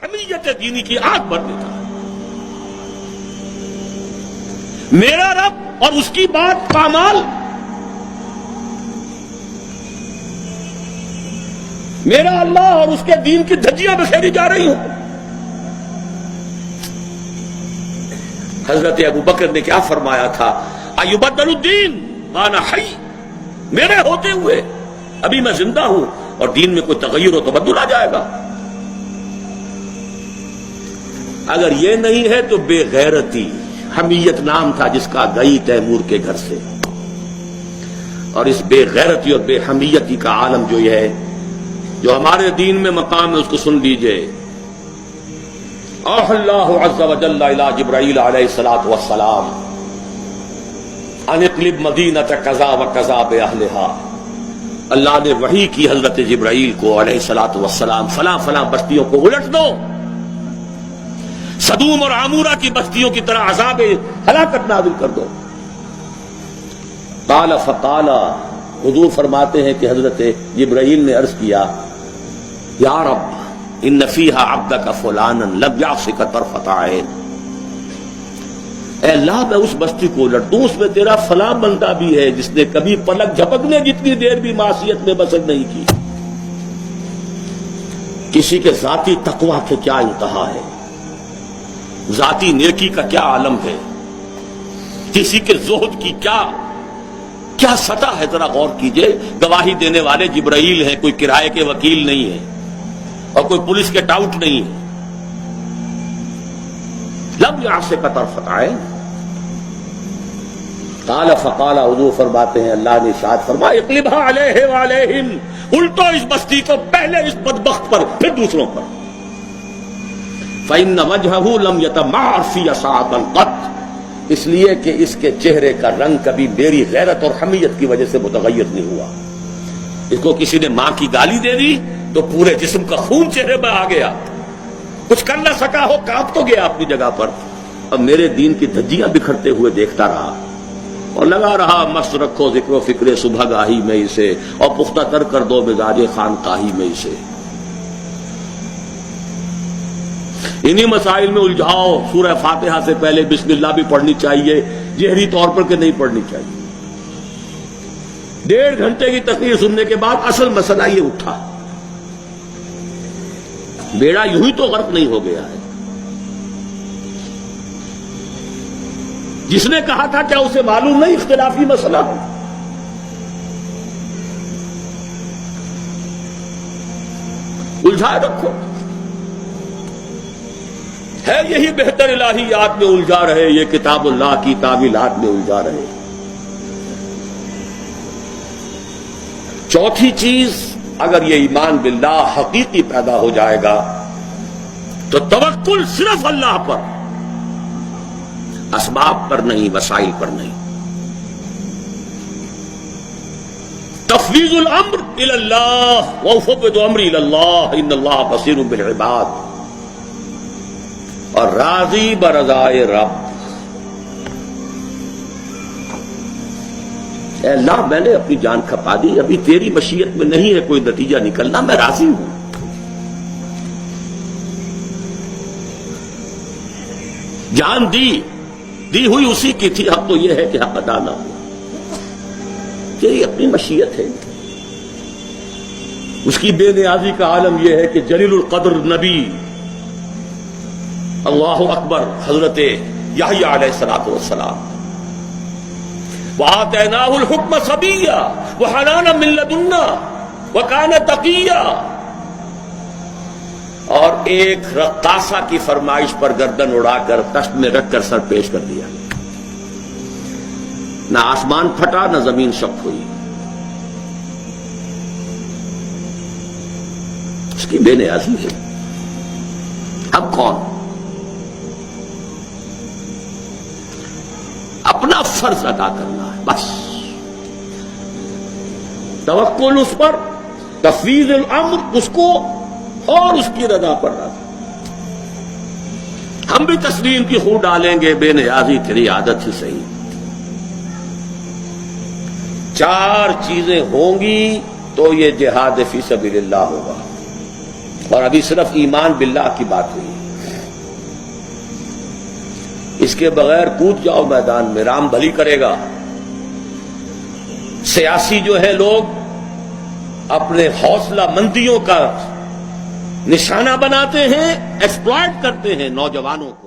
حمیت دینی کی آگ بھر دیتا ہے۔ میرا رب اور اس کی بات پامال، میرا اللہ اور اس کے دین کی دھجیاں بکھیری جا رہی ہوں۔ حضرت ابو بکر نے کیا فرمایا تھا؟ ایبدل الدین وانا حی، میرے ہوتے ہوئے ابھی میں زندہ ہوں اور دین میں کوئی تغیر و تبدل آ جائے گا؟ اگر یہ نہیں ہے تو بے غیرتی، حمیت نام تھا جس کا گئی تیمور کے گھر سے، اور اس بے غیرتی اور بے حمیتی کا عالم جو یہ ہے، جو ہمارے دین میں مقام ہے، اس کو سن لیجئے۔ اوحى اللہ عز وجل الى جبرائیل علیہ الصلوۃ والسلام ان اقلب مدینۃ کذا وکذا باہلھا، اللہ نے وحی کی حضرت جبرائیل کو علیہ الصلوۃ والسلام، فلاں فلاں بستیوں کو الٹ دو، سدوم اور عمورہ کی بستیوں کی طرح عذاب ہلاکت نازل کر دو۔ قال فقال، حضور فرماتے ہیں کہ حضرت جبرائیل نے عرض کیا، یا رب ان فیہا عبدک فلانا لم یعصک طرفۃ عین، اے اللہ میں اس بستی کو الٹ دوں، اس میں تیرا فلاں بندہ بھی ہے جس نے کبھی پلک جھپکنے جتنی دیر بھی معصیت میں بسر نہیں کی۔ کسی کے ذاتی تقویٰ کے کیا انتہا ہے، ذاتی نیکی کا کیا عالم ہے، کسی کے زہد کی کیا سطح ہے، ذرا غور کیجئے۔ گواہی دینے والے جبرائیل ہیں، کوئی کرائے کے وکیل نہیں ہے اور کوئی پولیس کے ٹاؤٹ نہیں ہے۔ لم یعصک طرفۃ عین، قال فقال، حضور فرماتے ہیں اللہ نے ارشاد فرمایا، اقلبھا علیہ وعلیہم، الٹو اس بستی کو، پہلے اس بدبخت پر پھر دوسروں پر۔ فإن وجهه لم يتمعر في ساعة قط، اس لیے کہ اس کے چہرے کا رنگ کبھی میری غیرت اور حمیت کی وجہ سے متغیر نہیں ہوا۔ اس کو کسی نے ماں کی گالی دے دی تو پورے جسم کا خون چہرے میں آ گیا، کچھ کر نہ سکا ہو، کانپ تو گیا اپنی جگہ پر۔ اب میرے دین کی دھجیاں بکھرتے ہوئے دیکھتا رہا اور لگا رہا، مست رکھو ذکر و فکر صبح گاہی میں اسے، اور پختہ تر کر دو مزاج خانقاہی میں اسے۔ انہی مسائل میں الجھاؤ۔ سورہ فاتحہ سے پہلے بسم اللہ بھی پڑھنی چاہیے، جہری طور پر کہ نہیں پڑھنی چاہیے۔ 1.5 گھنٹے کی تقریر سننے کے بعد اصل مسئلہ یہ اٹھا، بیڑا یوں ہی تو غرق نہیں ہو گیا ہے۔ جس نے کہا تھا کیا اسے معلوم نہیں اختلافی مسئلہ ہے؟ الجھائے رکھو، ہے یہی بہتر الہیات میں الجھا رہے، یہ کتاب اللہ کی تعویلات میں الجھا رہے۔ چوتھی چیز، اگر یہ ایمان باللہ حقیقی پیدا ہو جائے گا تو توکل صرف اللہ پر، اسباب پر نہیں، وسائل پر نہیں۔ تفویض الامر الی اللہ وافوض امری الی اللہ ان اللہ بصیر بالعباد، اور راضی برضائے رب، اے اللہ میں نے اپنی جان کھپا دی، ابھی تیری مشیت میں نہیں ہے کوئی نتیجہ نکلنا، میں راضی ہوں۔ جان دی ہوئی اسی کی تھی، حق تو یہ ہے کہ حق ادا نہ ہو، تیری اپنی مشیت ہے۔ اس کی بے نیازی کا عالم یہ ہے کہ جلیل القدر نبی، اللہ اکبر، حضرت یحییٰ علیہ الصلوۃ والسلام، وآتیناہ الحکم صبیا وحنانا من لدنا وکان تقیا، اور ایک رقاصہ کی فرمائش پر گردن اڑا کر تشت میں رکھ کر سر پیش کر دیا، نہ آسمان پھٹا نہ زمین شق ہوئی۔ اس کی بے نیازی ہے۔ اب کون اپنا فرض ادا کرنا ہے، بس توکل اس پر، تفویض الامر اس کو، اور اس کی رضا پر رضا۔ ہم بھی تسلیم کی خون ڈالیں گے، بے نیازی تیری عادت ہی صحیح۔ 4 چیزیں ہوں گی تو یہ جہاد فی سبیل اللہ ہوگا۔ اور ابھی صرف ایمان باللہ کی بات ہوئی. اس کے بغیر کود جاؤ میدان میں، رام بھلی کرے گا. سیاسی جو ہے لوگ اپنے حوصلہ مندیوں کا نشانہ بناتے ہیں، ایکسپلائٹ کرتے ہیں نوجوانوں کو.